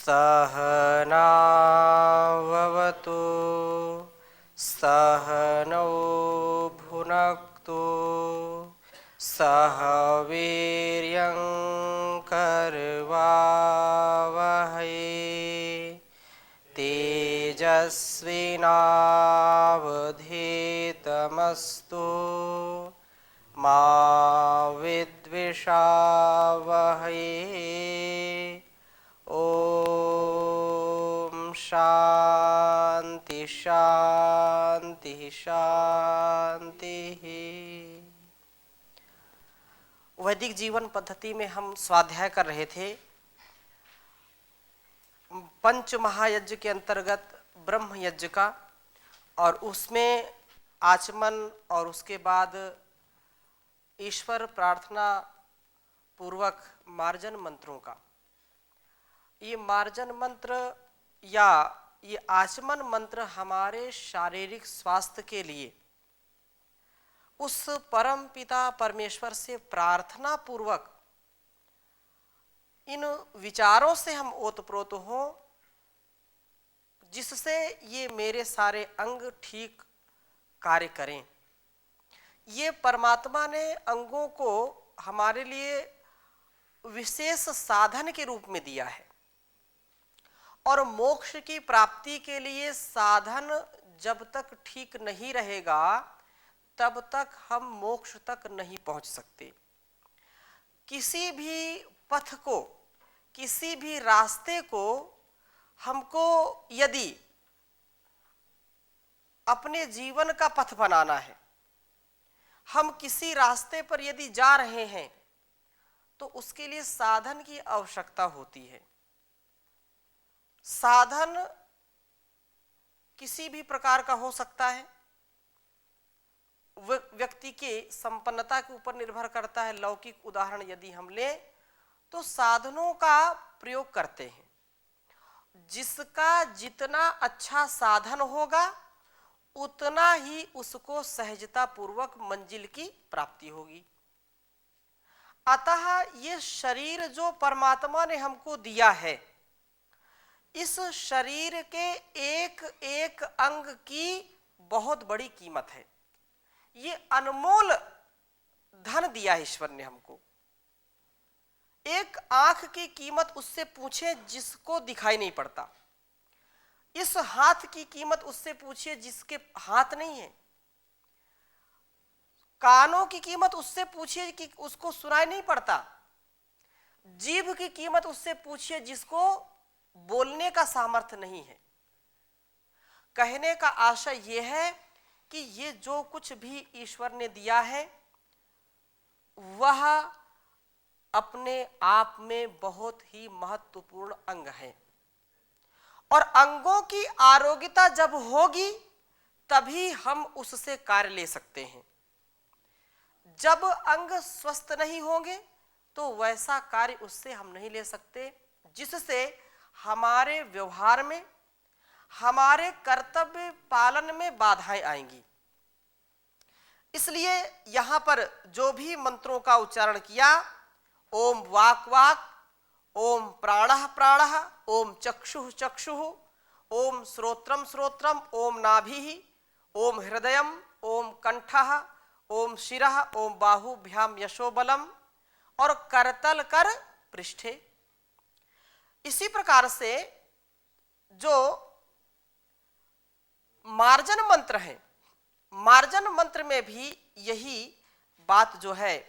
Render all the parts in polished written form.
सहनाववतु सहनौ भुनक्तु सह वीर्यं करवावहै तेजस्विनावधीतमस्तु मा विद्विषावहै। ओम शांति शांति शांति। वैदिक जीवन पद्धति में हम स्वाध्याय कर रहे थे पंच महायज्ञ के अंतर्गत ब्रह्म यज्ञ का, और उसमें आचमन और उसके बाद ईश्वर प्रार्थना पूर्वक मार्जन मंत्रों का। ये मार्जन मंत्र या ये आचमन मंत्र हमारे शारीरिक स्वास्थ्य के लिए उस परम पिता परमेश्वर से प्रार्थना पूर्वक इन विचारों से हम ओतप्रोत हों जिससे ये मेरे सारे अंग ठीक कार्य करें। ये परमात्मा ने अंगों को हमारे लिए विशेष साधन के रूप में दिया है, और मोक्ष की प्राप्ति के लिए साधन जब तक ठीक नहीं रहेगा तब तक हम मोक्ष तक नहीं पहुंच सकते। किसी भी पथ को, किसी भी रास्ते को हमको यदि अपने जीवन का पथ बनाना है, हम किसी रास्ते पर यदि जा रहे हैं तो उसके लिए साधन की आवश्यकता होती है। साधन किसी भी प्रकार का हो सकता है, व्यक्ति के संपन्नता के ऊपर निर्भर करता है। लौकिक उदाहरण यदि हम लें तो साधनों का प्रयोग करते हैं, जिसका जितना अच्छा साधन होगा उतना ही उसको सहजता पूर्वक मंजिल की प्राप्ति होगी। अतः ये शरीर जो परमात्मा ने हमको दिया है, इस शरीर के एक एक अंग की बहुत बड़ी कीमत है। ये अनमोल धन दिया है ईश्वर ने हमको। एक आंख की कीमत उससे पूछे जिसको दिखाई नहीं पड़ता, इस हाथ की कीमत उससे पूछिए जिसके हाथ नहीं है, कानों की कीमत उससे पूछिए कि उसको सुनाई नहीं पड़ता, जीभ की कीमत उससे पूछिए जिसको बोलने का सामर्थ्य नहीं है। कहने का आशय यह है कि ये जो कुछ भी ईश्वर ने दिया है वह अपने आप में बहुत ही महत्वपूर्ण अंग है, और अंगों की आरोग्यता जब होगी तभी हम उससे कार्य ले सकते हैं। जब अंग स्वस्थ नहीं होंगे तो वैसा कार्य उससे हम नहीं ले सकते जिससे हमारे व्यवहार में, हमारे कर्तव्य पालन में बाधाएं आएंगी। इसलिए यहां पर जो भी मंत्रों का उच्चारण किया, ओम वाक वाक, ओम प्राणः प्राणः, ओम चक्षुः चक्षुः, ओम श्रोत्रम श्रोत्रम, ओम नाभिः, ओम हृदयम, ओम कंठः, ओम शिरः, ओम बाहुभ्याम यशोबलम, और करतल कर पृष्ठे। इसी प्रकार से जो मार्जन मंत्र है, मार्जन मंत्र में भी यही बात जो है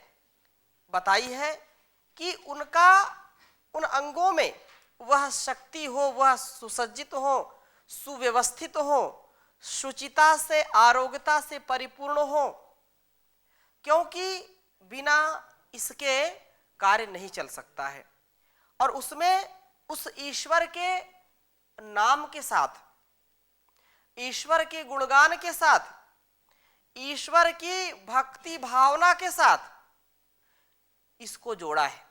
बताई है कि उनका उन अंगों में वह शक्ति हो, वह सुसज्जित हो, सुव्यवस्थित हो, शुचिता से, आरोग्यता से परिपूर्ण हो, क्योंकि बिना इसके कार्य नहीं चल सकता है। और उसमें उस ईश्वर के नाम के साथ, ईश्वर के गुणगान के साथ, ईश्वर की भक्ति भावना के साथ इसको जोड़ा है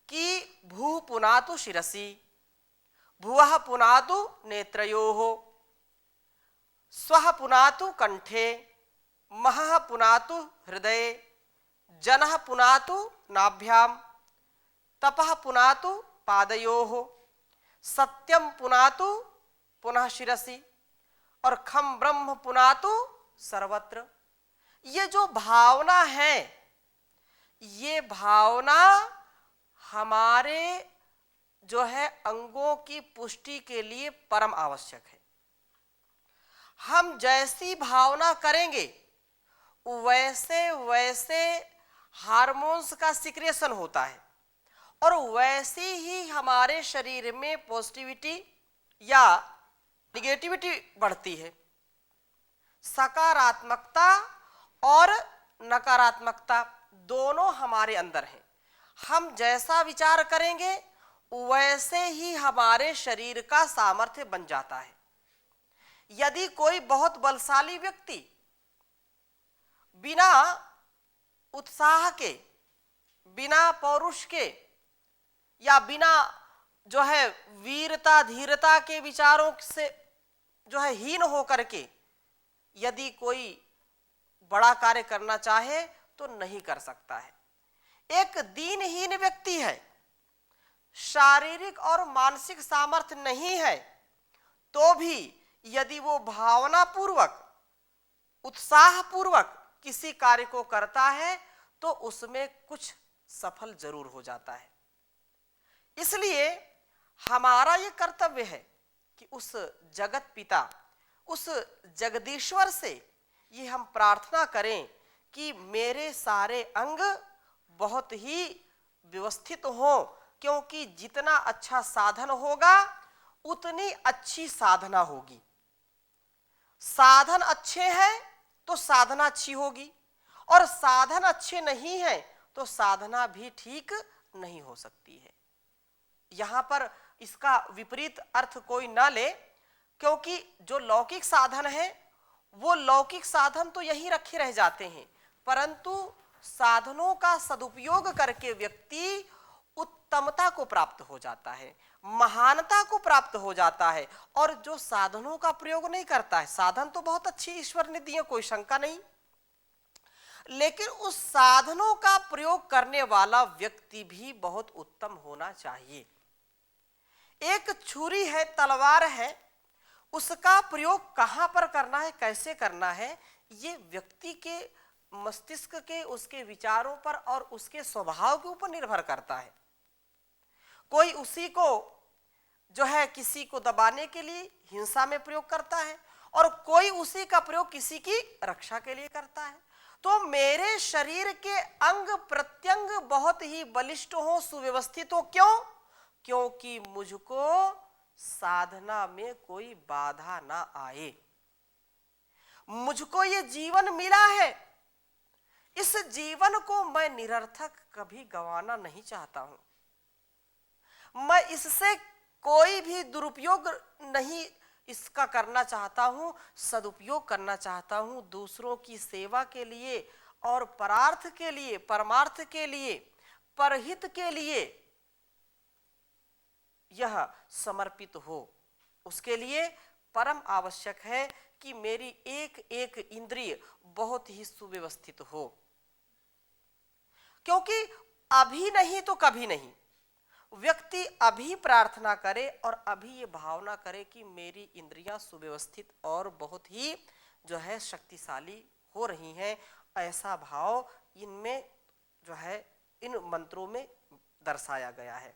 कि भू पुनातु शिरसी, भुवः पुनातु नेत्रयोः, स्वः पुनातु कंठे, महः पुनातु हृदये, जनः पुनातु नाभ्याम, तपः पुनातु पादयोः, सत्यम पुनातु पुनः शिरसि और खम ब्रह्म पुनातु सर्वत्र। ये जो भावना है, ये भावना हमारे जो है अंगों की पुष्टि के लिए परम आवश्यक है। हम जैसी भावना करेंगे वैसे वैसे हार्मोन्स का सिक्रेशन होता है और वैसे ही हमारे शरीर में पॉजिटिविटी या निगेटिविटी बढ़ती है। सकारात्मकता और नकारात्मकता दोनों हमारे अंदर हैं। हम जैसा विचार करेंगे वैसे ही हमारे शरीर का सामर्थ्य बन जाता है। यदि कोई बहुत बलशाली व्यक्ति बिना उत्साह के, बिना पौरुष के या बिना जो है वीरता धीरता के विचारों से जो है हीन होकर के यदि कोई बड़ा कार्य करना चाहे तो नहीं कर सकता है। एक दीनहीन व्यक्ति है, शारीरिक और मानसिक सामर्थ्य नहीं है, तो भी यदि वो भावना पूर्वक उत्साह पूर्वक किसी कार्य को करता है तो उसमें कुछ सफल जरूर हो जाता है। इसलिए हमारा ये कर्तव्य है कि उस जगत पिता, उस जगदीश्वर से ये हम प्रार्थना करें कि मेरे सारे अंग बहुत ही व्यवस्थित हों, क्योंकि जितना अच्छा साधन होगा उतनी अच्छी साधना होगी। साधन अच्छे हैं तो साधना अच्छी होगी और साधन अच्छे नहीं है तो साधना भी ठीक नहीं हो सकती है। यहां पर इसका विपरीत अर्थ कोई ना ले, क्योंकि जो लौकिक साधन है वो लौकिक साधन तो यहीं रखे रह जाते हैं, परंतु साधनों का सदुपयोग करके व्यक्ति उत्तमता को प्राप्त हो जाता है, महानता को प्राप्त हो जाता है। और जो साधनों का प्रयोग नहीं करता है, साधन तो बहुत अच्छी ईश्वर ने दिए, कोई शंका नहीं, लेकिन उस साधनों का प्रयोग करने वाला व्यक्ति भी बहुत उत्तम होना चाहिए। एक छुरी है, तलवार है, उसका प्रयोग कहां पर करना है, कैसे करना है, ये व्यक्ति के मस्तिष्क के, उसके विचारों पर और उसके स्वभाव के ऊपर निर्भर करता है। कोई उसी को जो है किसी को दबाने के लिए हिंसा में प्रयोग करता है और कोई उसी का प्रयोग किसी की रक्षा के लिए करता है। तो मेरे शरीर के अंग प्रत्यंग बहुत ही बलिष्ठ हो, सुव्यवस्थित हो। क्यों? क्योंकि मुझको साधना में कोई बाधा ना आए। मुझको ये जीवन मिला है, इस जीवन को मैं निरर्थक कभी गंवाना नहीं चाहता हूं। मैं इससे कोई भी दुरुपयोग नहीं इसका करना चाहता हूं, सदुपयोग करना चाहता हूं, दूसरों की सेवा के लिए और परार्थ के लिए, परमार्थ के लिए, परहित के लिए यह समर्पित हो। उसके लिए परम आवश्यक है कि मेरी एक एक इंद्रिय बहुत ही सुव्यवस्थित हो, क्योंकि अभी नहीं तो कभी नहीं। व्यक्ति अभी प्रार्थना करे और अभी ये भावना करे कि मेरी इंद्रियां सुव्यवस्थित और बहुत ही जो है शक्तिशाली हो रही हैं, ऐसा भाव इनमें जो है इन मंत्रों में दर्शाया गया है।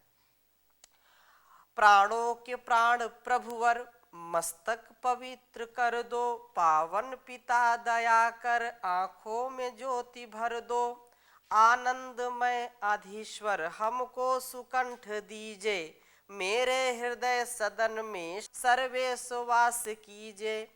प्राणों के प्राण प्रभुवर मस्तक पवित्र कर दो, पावन पिता दया कर आंखों में ज्योति भर दो, आनंदमय अधीश्वर हमको सुकंठ दीजे, मेरे हृदय सदन में सर्वेश वास कीजे,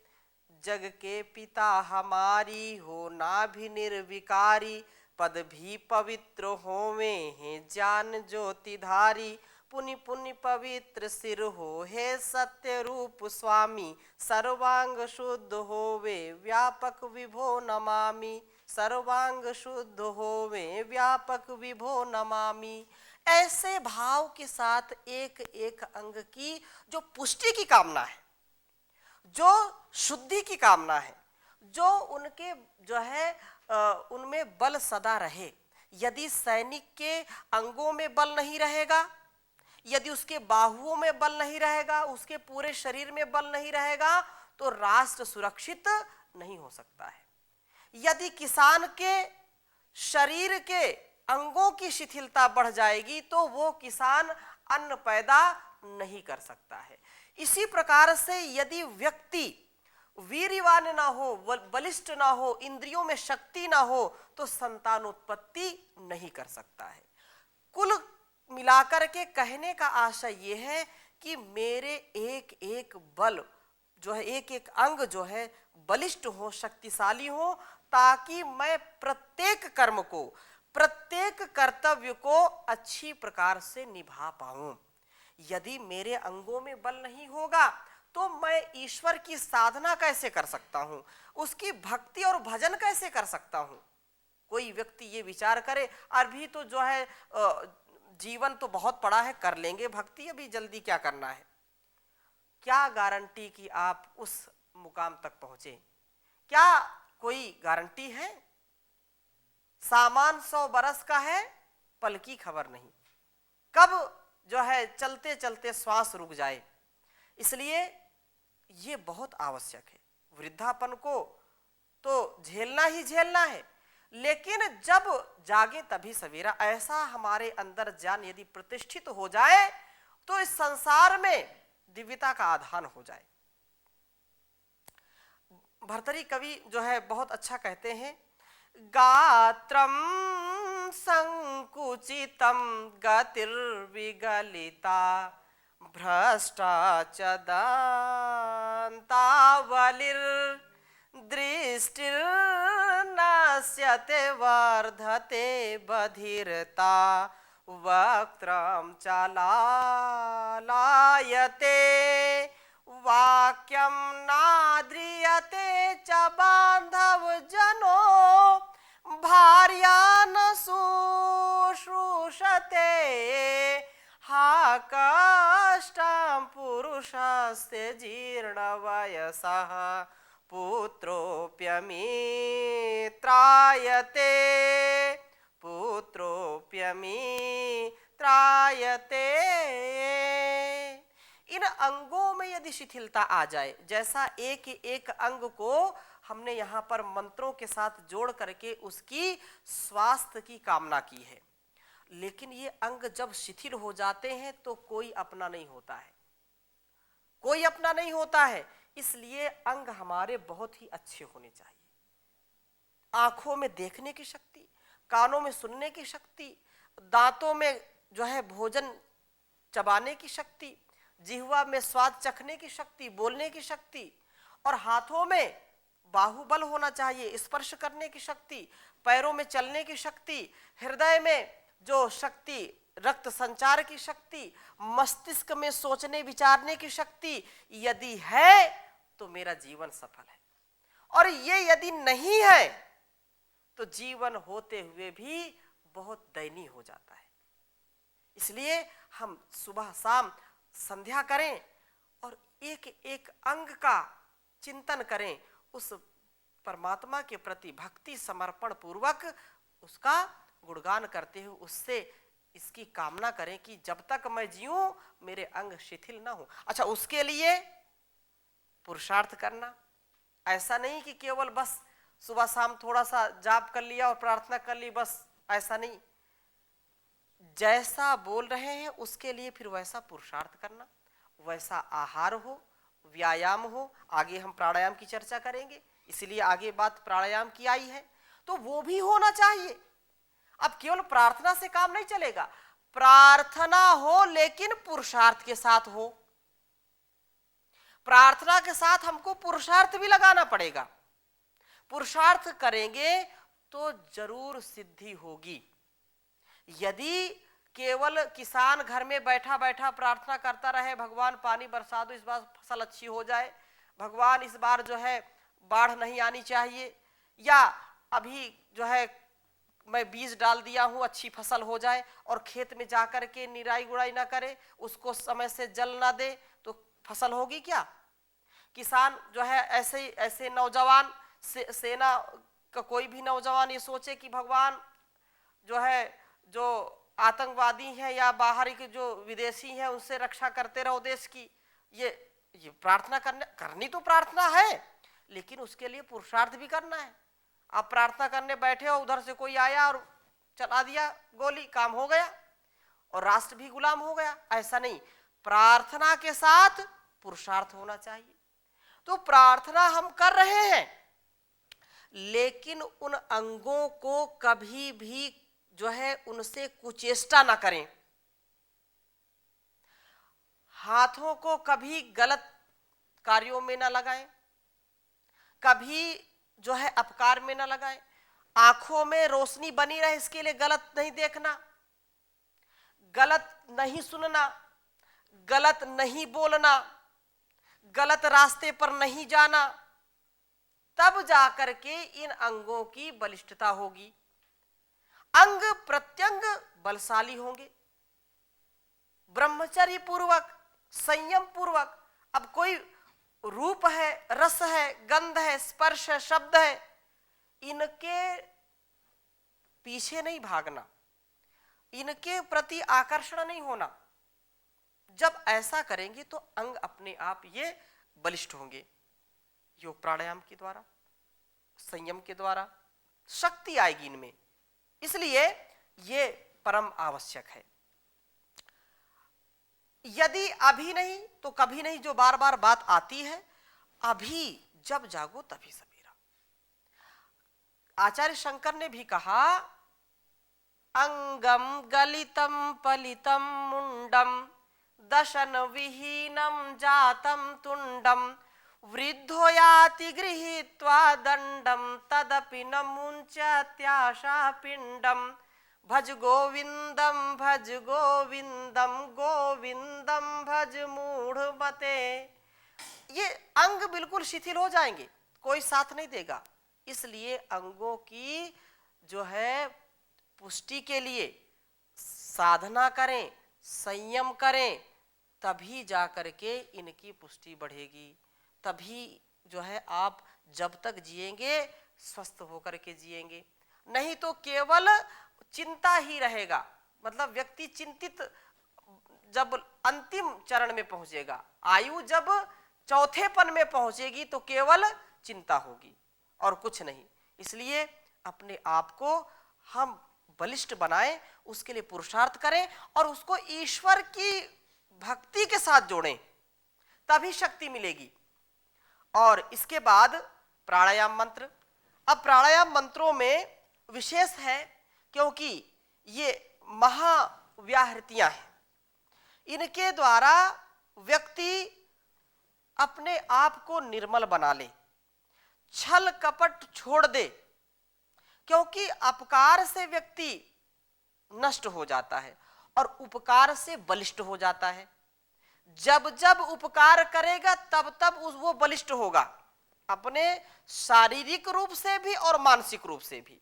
जग के पिता हमारी हो ना भी निर्विकारी, पद भी पवित्र होवे हैं ज्ञान ज्योतिधारी, पुनि पुनि पवित्र सिर हो हे सत्य रूप स्वामी, सर्वांग शुद्ध होवे व्यापक विभो नमामि, सर्वांग शुद्ध होवे व्यापक विभो नमामि। ऐसे भाव के साथ एक एक अंग की जो पुष्टि की कामना है, जो शुद्धि की कामना है, जो उनके जो है उनमें बल सदा रहे। यदि सैनिक के अंगों में बल नहीं रहेगा, यदि उसके बाहुओं में बल नहीं रहेगा, उसके पूरे शरीर में बल नहीं रहेगा, तो राष्ट्र सुरक्षित नहीं हो सकता है। यदि किसान के शरीर के अंगों की शिथिलता बढ़ जाएगी तो वो किसान अन्न पैदा नहीं कर सकता है। इसी प्रकार से यदि व्यक्ति वीर्यवान ना हो, बलिष्ठ ना हो, इंद्रियों में शक्ति ना हो, तो संतानोत्पत्ति नहीं कर सकता है। कुल मिलाकर के कहने का आशय यह है कि मेरे एक एक बल जो है, एक एक अंग जो है बलिष्ठ हो, शक्तिशाली हो, ताकि मैं प्रत्येक कर्म को, प्रत्येक कर्तव्य को अच्छी प्रकार से निभा पाऊं। यदि मेरे अंगों में बल नहीं होगा तो मैं ईश्वर की साधना कैसे कर सकता हूं, उसकी भक्ति और भजन कैसे कर सकता हूं। कोई व्यक्ति ये विचार करे अभी तो जो है जीवन तो बहुत पड़ा है, कर लेंगे भक्ति, अभी जल्दी क्या करना है। क्या गारंटी कि आप उस मुकाम तक पहुंचे? क्या कोई गारंटी है? सामान 100 बरस का है, पल की खबर नहीं, कब जो है चलते चलते श्वास रुक जाए। इसलिए ये बहुत आवश्यक है। वृद्धापन को तो झेलना ही झेलना है, लेकिन जब जागे तभी सवेरा, ऐसा हमारे अंदर ज्ञान यदि प्रतिष्ठित हो जाए तो इस संसार में दिव्यता का आधान हो जाए। भर्तरी कवि जो है बहुत अच्छा कहते हैं, गात्रम संकुचितम गतिर्विगलिता भ्रष्टा च दंतावलिर्दृष्टिर्नश्यते वर्धते बधिरता वक्त्रं चालायते वाक्यं नाद्रियते च बांधव जनो भार्या न शुश्रूषते हा कष्टं पुरुषस्य जीर्णवयसः पुत्रोऽप्यमित्रायते पुत्रोऽप्यमित्रायते। इन अंगों में यदि शिथिलता आ जाए, जैसा एक एक अंग को हमने यहाँ पर मंत्रों के साथ जोड़ करके उसकी स्वास्थ्य की कामना की है, लेकिन ये अंग जब शिथिल हो जाते हैं तो कोई अपना नहीं होता है, कोई अपना नहीं होता है। इसलिए अंग हमारे बहुत ही अच्छे होने चाहिए। आंखों में देखने की शक्ति, कानों में सुनने की शक्ति, दांतों में जो है भोजन चबाने की शक्ति, जिह्वा में स्वाद चखने की शक्ति, बोलने की शक्ति, और हाथों में बाहुबल होना चाहिए, स्पर्श करने की शक्ति, पैरों में चलने की शक्ति, हृदय में जो शक्ति, रक्त संचार की शक्ति, मस्तिष्क में सोचने विचारने की शक्ति यदि है तो मेरा जीवन सफल है। और ये यदि नहीं है तो जीवन होते हुए भी बहुत दयनीय हो जाता है। इसलिए हम सुबह शाम संध्या करें और एक एक अंग का चिंतन करें, उस परमात्मा के प्रति भक्ति समर्पण पूर्वक उसका गुणगान करते हुए उससे इसकी कामना करें कि जब तक मैं जीऊं मेरे अंग शिथिल ना हो। अच्छा, उसके लिए पुरुषार्थ करना, ऐसा नहीं कि केवल बस सुबह शाम थोड़ा सा जाप कर लिया और प्रार्थना कर ली, बस ऐसा नहीं। जैसा बोल रहे हैं उसके लिए फिर वैसा पुरुषार्थ करना, वैसा आहार हो, व्यायाम हो। आगे हम प्राणायाम की चर्चा करेंगे, इसलिए आगे बात प्राणायाम की आई है, तो वो भी होना चाहिए। अब केवल प्रार्थना से काम नहीं चलेगा, प्रार्थना हो लेकिन पुरुषार्थ के साथ हो। प्रार्थना के साथ हमको पुरुषार्थ भी लगाना पड़ेगा। पुरुषार्थ करेंगे तो जरूर सिद्धि होगी। यदि केवल किसान घर में बैठा बैठा प्रार्थना करता रहे, भगवान पानी बरसा दो, इस बार फसल अच्छी हो जाए, भगवान इस बार जो है बाढ़ नहीं आनी चाहिए, या अभी जो है मैं बीज डाल दिया हूं अच्छी फसल हो जाए, और खेत में जाकर के निराई गुड़ाई ना करे, उसको समय से जल ना दे, तो फसल होगी क्या? किसान जो है ऐसे नौजवान सेना का कोई भी नौजवान ये सोचे कि भगवान जो है जो आतंकवादी हैं या बाहर के जो विदेशी हैं उनसे रक्षा करते रहो देश की। ये प्रार्थना करनी तो प्रार्थना है, लेकिन उसके लिए पुरुषार्थ भी करना है। आप प्रार्थना करने बैठे हो, उधर से कोई आया और चला दिया गोली, काम हो गया और राष्ट्र भी गुलाम हो गया, ऐसा नहीं। प्रार्थना के साथ पुरुषार्थ होना चाहिए। तो प्रार्थना हम कर रहे हैं, लेकिन उन अंगों को कभी भी जो है उनसे कुचेष्टा ना करें। हाथों को कभी गलत कार्यों में ना लगाएं, कभी जो है अपकार में ना लगाएं। आंखों में रोशनी बनी रहे इसके लिए गलत नहीं देखना, गलत नहीं सुनना, गलत नहीं बोलना, गलत रास्ते पर नहीं जाना, तब जाकर के इन अंगों की बलिष्ठता होगी, अंग प्रत्यंग बलशाली होंगे। ब्रह्मचर्य पूर्वक, संयम पूर्वक, अब कोई रूप है, रस है, गंध है, स्पर्श है, शब्द है, इनके पीछे नहीं भागना, इनके प्रति आकर्षण नहीं होना। जब ऐसा करेंगे तो अंग अपने आप ये बलिष्ठ होंगे। योग प्राणायाम के द्वारा, संयम के द्वारा शक्ति आएगी इनमें, इसलिए ये परम आवश्यक है। यदि अभी नहीं तो कभी नहीं, जो बार बार बात आती है, अभी जब जागो तभी सवेरा। आचार्य शंकर ने भी कहा, अंगम गलितम पलितम मुंडम दशन विहीनम जातम तुंडम वृद्धो याति गृहीत्वा दंडम तदपि न मुंचत्याशा पिंडम भज गोविंदम भज गोविंदम गोविंदम भज मूढ़ मते। ये अंग बिल्कुल शिथिल हो जाएंगे, कोई साथ नहीं देगा। इसलिए अंगों की जो है पुष्टि के लिए साधना करें, संयम करें, तभी जाकर के इनकी पुष्टि बढ़ेगी। तभी जो है आप जब तक जिएंगे स्वस्थ होकर के जिएंगे, नहीं तो केवल चिंता ही रहेगा। मतलब व्यक्ति चिंतित जब अंतिम चरण में पहुंचेगा, आयु जब चौथेपन में पहुंचेगी तो केवल चिंता होगी और कुछ नहीं। इसलिए अपने आप को हम बलिष्ठ बनाएं, उसके लिए पुरुषार्थ करें और उसको ईश्वर की भक्ति के साथ जोड़ें, तभी शक्ति मिलेगी। और इसके बाद प्राणायाम मंत्र। अब प्राणायाम मंत्रों में विशेष है क्योंकि ये महाव्याहृतियां हैं, इनके द्वारा व्यक्ति अपने आप को निर्मल बना ले, छल कपट छोड़ दे, क्योंकि अपकार से व्यक्ति नष्ट हो जाता है और उपकार से बलिष्ठ हो जाता है। जब जब उपकार करेगा तब तब वो बलिष्ठ होगा, अपने शारीरिक रूप से भी और मानसिक रूप से भी।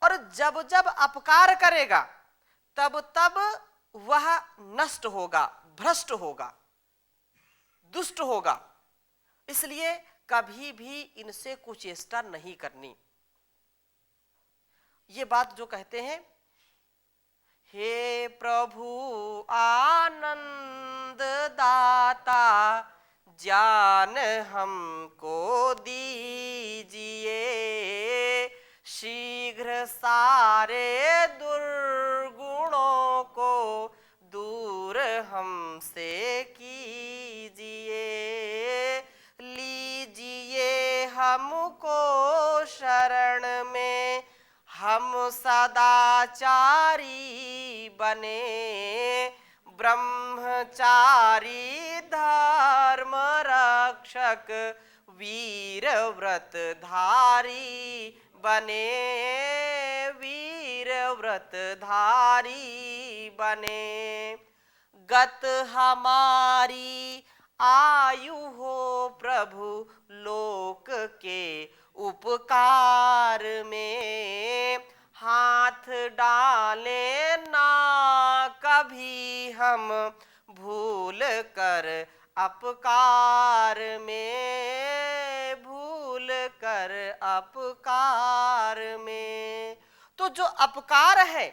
और जब जब अपकार करेगा तब तब वह नष्ट होगा, भ्रष्ट होगा, दुष्ट होगा। इसलिए कभी भी इनसे कुचेष्टा नहीं करनी। ये बात जो कहते हैं, हे प्रभु आनंद दाता ज्ञान हमको दीजिए, शीघ्र सारे दुर्गुणों को दूर हमसे कीजिए, लीजिए हमको शरण में, हम सदाचारी बने, ब्रह्मचारी धर्म रक्षक वीर व्रत धारी बने, वीर व्रत धारी बने। गत हमारी आयु हो प्रभु लोक के उपकार में, हाथ डाले ना कभी हम भूल कर अपकार में, भूल कर अपकार में। तो जो अपकार है,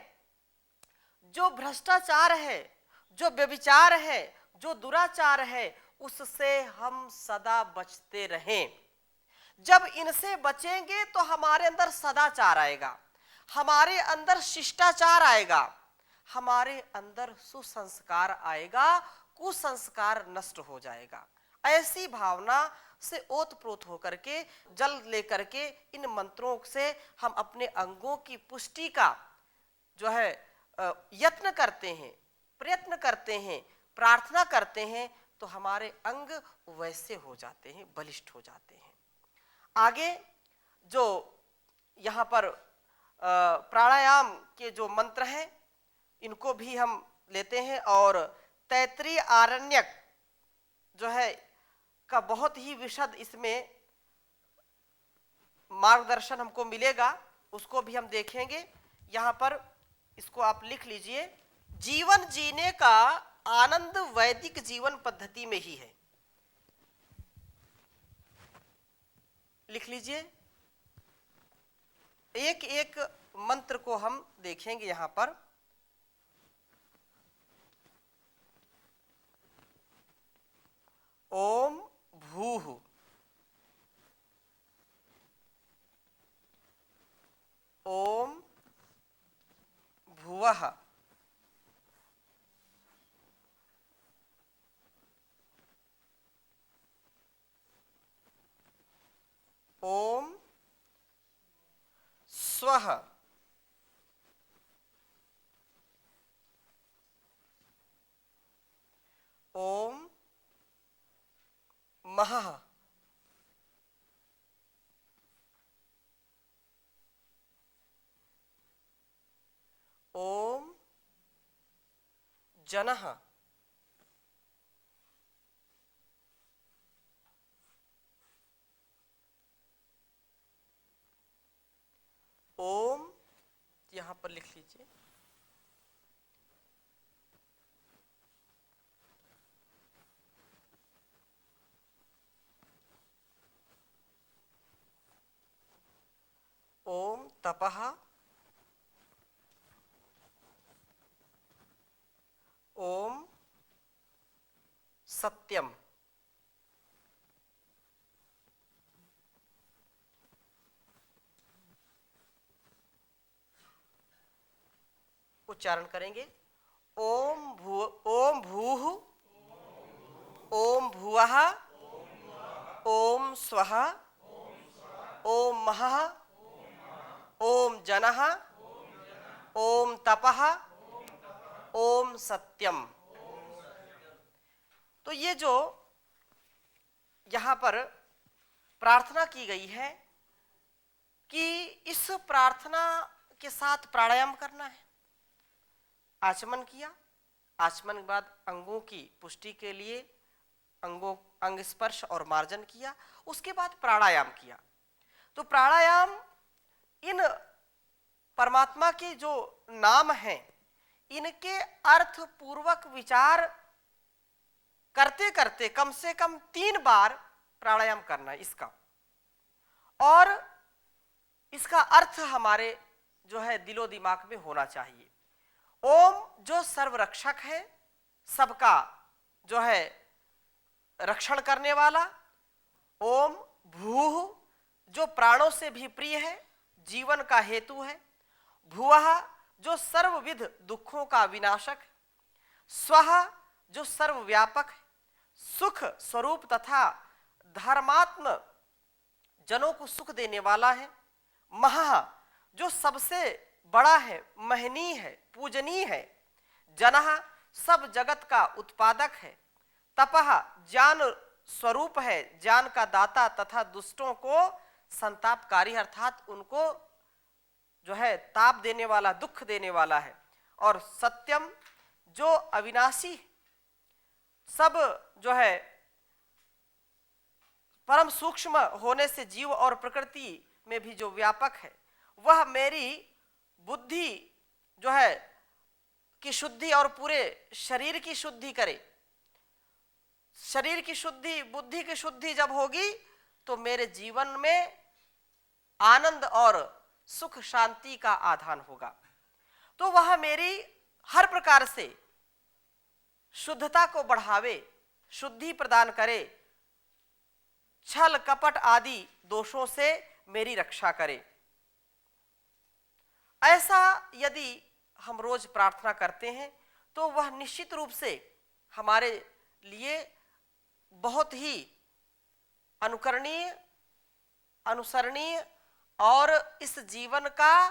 जो भ्रष्टाचार है, जो व्यभिचार है, जो दुराचार है, उससे हम सदा बचते रहें। जब इनसे बचेंगे तो हमारे अंदर सदाचार आएगा, हमारे अंदर शिष्टाचार आएगा, हमारे अंदर सुसंस्कार आएगा, कुसंस्कार नष्ट हो जाएगा। ऐसी भावना से ओतप्रोत होकर के, जल लेकर के इन मंत्रों से हम अपने अंगों की पुष्टि का जो है यत्न करते हैं, प्रयत्न करते हैं, प्रार्थना करते हैं, तो हमारे अंग वैसे हो जाते हैं, बलिष्ठ हो जाते हैं। आगे जो यहाँ पर प्राणायाम के जो मंत्र हैं इनको भी हम लेते हैं, और तैत्तिरीय आरण्यक जो है का बहुत ही विशद इसमें मार्गदर्शन हमको मिलेगा, उसको भी हम देखेंगे। यहाँ पर इसको आप लिख लीजिए, जीवन जीने का आनंद वैदिक जीवन पद्धति में ही है। लिख लीजिए, एक एक मंत्र को हम देखेंगे। यहाँ पर ओम भूः, ओम भुवः, ओम स्वः, ओम महः, ओम जनः, ओम, यहां पर लिख लीजिए, ओम तपः, ओम सत्यम, उच्चारण करेंगे। ओम भूः, ओम भुवः, ओम स्वः, ओम महः, ओम जनः, ओम तपः, ओम सत्यम। तो ये जो यहाँ पर प्रार्थना की गई है कि इस प्रार्थना के साथ प्राणायाम करना है। आचमन किया, आचमन के बाद अंगों की पुष्टि के लिए अंग स्पर्श और मार्जन किया, उसके बाद प्राणायाम किया। तो प्राणायाम इन परमात्मा के जो नाम हैं इनके अर्थ पूर्वक विचार करते करते कम से कम 3 बार प्राणायाम करना है इसका, और इसका अर्थ हमारे जो है दिलो दिमाग में होना चाहिए। ओम जो सर्वरक्षक है, सबका जो है रक्षण करने वाला। ओम भूः जो प्राणों से भी प्रिय है, जीवन का हेतु है। भुवः जो सर्वविध दुखों का विनाशक है। स्वः जो सर्वव्यापक है, सुख स्वरूप तथा धर्मात्म जनों को सुख देने वाला है। महः जो सबसे बड़ा है, महनीय है, पूजनीय है। जनः सब जगत का उत्पादक है। तपः ज्ञान स्वरूप है, ज्ञान का दाता तथा दुष्टों को संतापकारी अर्थात उनको जो है ताप देने वाला, दुख देने वाला है। और सत्यम जो अविनाशी, सब जो है परम सूक्ष्म होने से जीव और प्रकृति में भी जो व्यापक है, वह मेरी बुद्धि जो है की शुद्धि और पूरे शरीर की शुद्धि करे। शरीर की शुद्धि, बुद्धि की शुद्धि जब होगी तो मेरे जीवन में आनंद और सुख शांति का आधान होगा। तो वह मेरी हर प्रकार से शुद्धता को बढ़ावे, शुद्धि प्रदान करे, छल कपट आदि दोषों से मेरी रक्षा करे। ऐसा यदि हम रोज प्रार्थना करते हैं तो वह निश्चित रूप से हमारे लिए बहुत ही अनुकरणीय, अनुसरणीय और इस जीवन का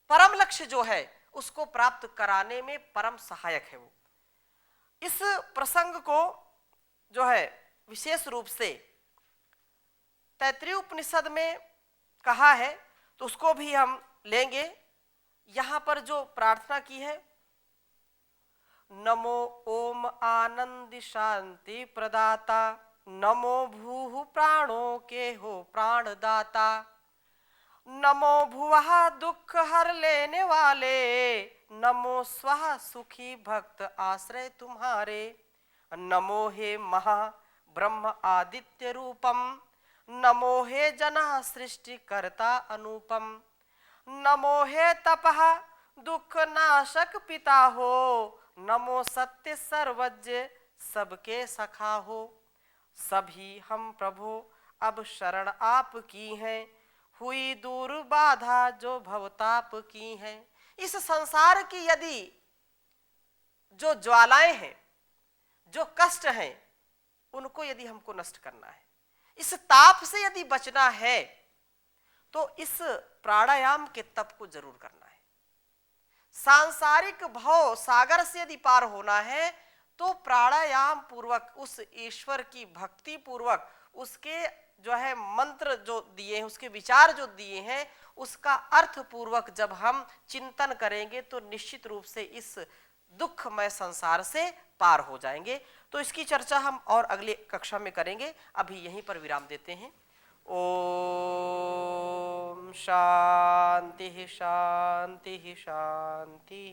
परम लक्ष्य जो है उसको प्राप्त कराने में परम सहायक है। वो इस प्रसंग को जो है विशेष रूप से तैत्तिरीय उपनिषद में कहा है तो उसको भी हम लेंगे। यहां पर जो प्रार्थना की है, नमो ओम आनंद शांति प्रदाता, नमो भूः प्राणों के हो प्राणदाता, नमो भुवः दुख हर लेने वाले, नमो स्वः सुखी भक्त आश्रय तुम्हारे, नमो हे महा ब्रह्म आदित्य रूपम, नमो हे जनः सृष्टि कर्ता अनुपम, नमो हे तपः दुख नाशक पिता हो, नमो सत्य सर्वज्ञ सबके सखा हो। सभी हम प्रभु अब शरण आपकी हैं, हुई दूर बाधा जो भवताप की हैं। इस संसार की यदि जो ज्वालाएं हैं, जो कष्ट हैं, उनको यदि हमको नष्ट करना है, इस ताप से यदि बचना है तो इस प्राणायाम के तप को जरूर करना है। सांसारिक भव सागर से यदि पार होना है तो प्राणायाम पूर्वक, उस ईश्वर की भक्ति पूर्वक, उसके जो है मंत्र जो दिए हैं, उसके विचार जो दिए हैं, उसका अर्थ पूर्वक जब हम चिंतन करेंगे तो निश्चित रूप से इस दुखमय संसार से पार हो जाएंगे। तो इसकी चर्चा हम और अगले कक्षा में करेंगे। अभी यहीं पर विराम देते हैं। ओम शांति शांति शांति।